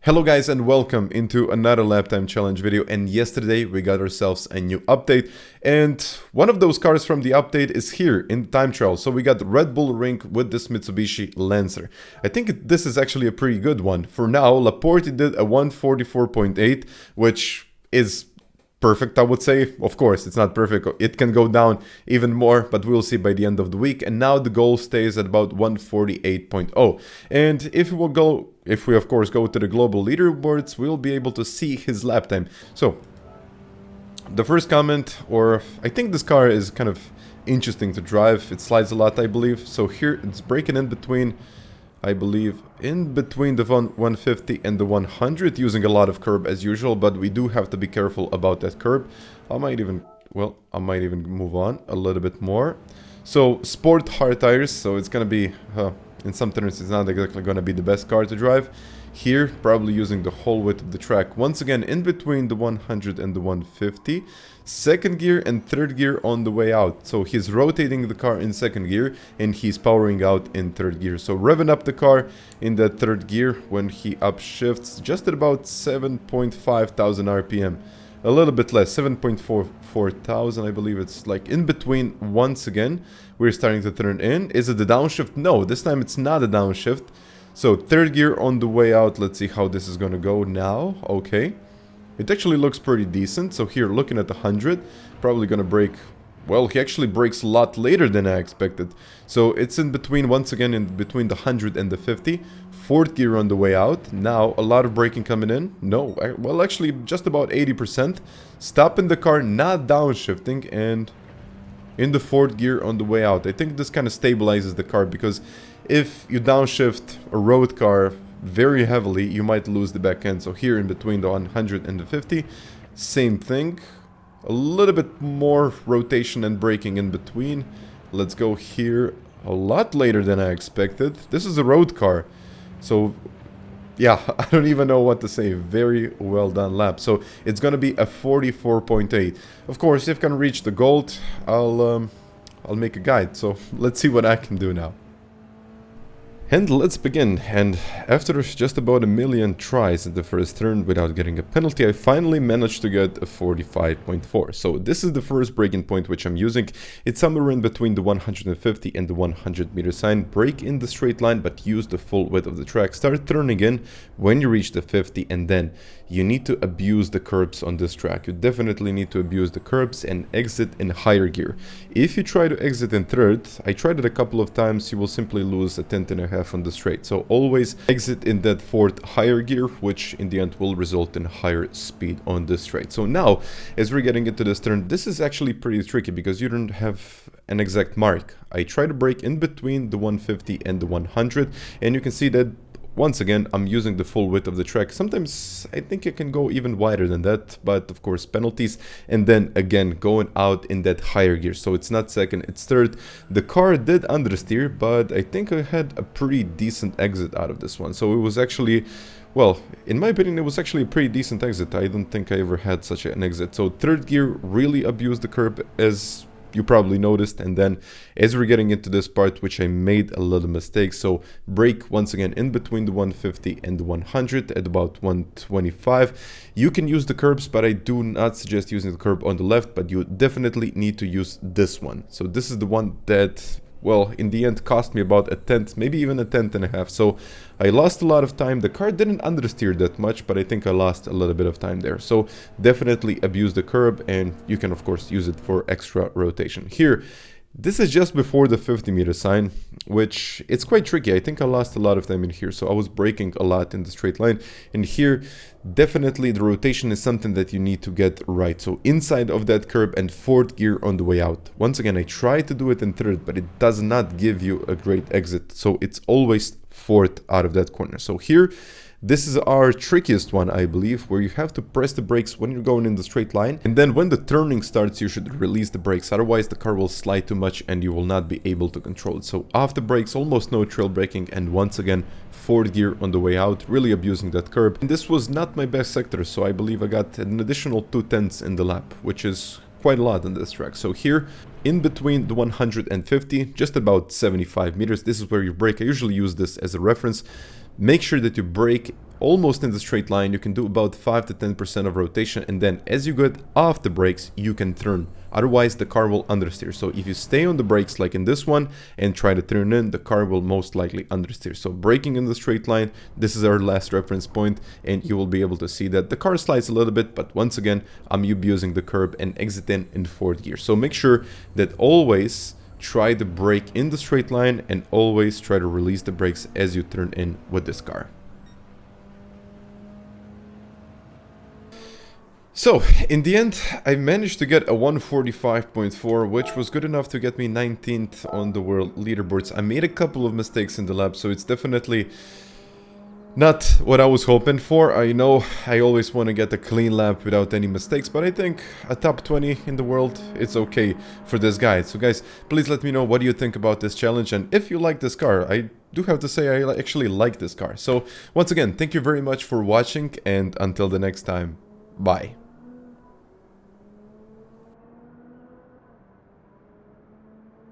Hello guys and welcome into another lap time challenge video, and yesterday we got ourselves a new update, and one of those cars from the update is here in the time trial. So we got the Red Bull Ring with this Mitsubishi Lancer. I think this is actually a pretty good one. For now, Laporte did a 144.8, which is perfect, I would say. Of course, it's not perfect. It can go down even more, but we'll see by the end of the week. And now the goal stays at about 148.0. And if we of course go to the global leaderboards, we'll be able to see his lap time. So the first comment, or I think this car is kind of interesting to drive. It slides a lot, I believe. So here it's braking in between, I believe, in between the 150 and the 100, using a lot of curb as usual, but we do have to be careful about that curb. I might even move on a little bit more. So sport hard tires, so it's gonna be in some turns it's not exactly gonna be the best car to drive. Here, probably using the whole width of the track. Once again, in between the 100 and the 150. Second gear and third gear on the way out. So he's rotating the car in second gear and he's powering out in third gear. So revving up the car in that third gear when he upshifts just at about 7.5 thousand RPM. A little bit less, 7.44 thousand, I believe. It's like in between. Once again, we're starting to turn in. Is it the downshift? No, this time it's not a downshift. So third gear on the way out. Let's see how this is going to go now. Okay. It actually looks pretty decent. So here, looking at the 100, probably going to brake. Well, he actually brakes a lot later than I expected. So it's in between, once again, in between the 100 and the 50. Fourth gear on the way out. Now, a lot of braking coming in. No, well, actually, just about 80%. Stopping the car, not downshifting, and in the fourth gear on the way out. I think this kind of stabilizes the car, because if you downshift a road car very heavily, you might lose the back end. So here in between the 100 and the 50, same thing. A little bit more rotation and braking in between. Let's go here a lot later than I expected. This is a road car. So yeah, I don't even know what to say. Very well done lap. So it's going to be a 44.8. Of course, if I can reach the gold, I'll make a guide. So let's see what I can do now. And let's begin. And after just about a million tries at the first turn without getting a penalty, I finally managed to get a 45.4. So this is the first braking point which I'm using. It's somewhere in between the 150 and the 100 meter sign. Brake in the straight line, but use the full width of the track. Start turning in when you reach the 50, and then you need to abuse the curbs on this track. You definitely need to abuse the curbs and exit in higher gear. If you try to exit in third, I tried it a couple of times, you will simply lose a tenth and a half on the straight. So always exit in that fourth higher gear, which in the end will result in higher speed on this straight. So now, as we're getting into this turn, this is actually pretty tricky because you don't have an exact mark. I try to brake in between the 150 and the 100, and you can see that once again, I'm using the full width of the track. Sometimes I think it can go even wider than that, but of course penalties. And then again, going out in that higher gear. So it's not second, it's third. The car did understeer, but I think I had a pretty decent exit out of this one. So it was actually, well, in my opinion, it was actually a pretty decent exit. I don't think I ever had such an exit. So third gear really abused the curb, as you probably noticed. And then as we're getting into this part, which I made a little mistake, so brake once again in between the 150 and the 100 at about 125. You can use the curbs, but I do not suggest using the curb on the left, but you definitely need to use this one. So this is the one that, well, in the end cost me about a tenth, maybe even a tenth and a half. So I lost a lot of time. The car didn't understeer that much, but I think I lost a little bit of time there. So definitely abuse the curb, and you can of course use it for extra rotation. Here, this is just before the 50 meter sign, which it's quite tricky. I think I lost a lot of time in here. So I was braking a lot in the straight line. And here, definitely the rotation is something that you need to get right. So inside of that curb and fourth gear on the way out. Once again, I tried to do it in third, but it does not give you a great exit. So it's always fourth out of that corner. So here, this is our trickiest one, I believe, where you have to press the brakes when you're going in the straight line. And then when the turning starts, you should release the brakes. Otherwise, the car will slide too much and you will not be able to control it. So off the brakes, almost no trail braking. And once again, fourth gear on the way out, really abusing that curb. And this was not my best sector. So I believe I got an additional 2/10 in the lap, which is quite a lot on this track. So here, in between the 150, just about 75 meters, this is where you brake. I usually use this as a reference. Make sure that you brake almost in the straight line, you can do about 5 to 10% of rotation, and then as you get off the brakes, you can turn. Otherwise, the car will understeer. So if you stay on the brakes like in this one and try to turn in, the car will most likely understeer. So braking in the straight line, this is our last reference point, and you will be able to see that the car slides a little bit, but once again, I'm using the curb and exiting in 4th gear. So make sure that always try to brake in the straight line and always try to release the brakes as you turn in with this car. So, in the end, I managed to get a 145.4, which was good enough to get me 19th on the world leaderboards. I made a couple of mistakes in the lap, so it's definitely not what I was hoping for. I know I always want to get a clean lap without any mistakes, but I think a top 20 in the world, it's okay for this guy. So guys, please let me know what do you think about this challenge, and if you like this car. I do have to say I actually like this car. So once again, thank you very much for watching, and until the next time, bye.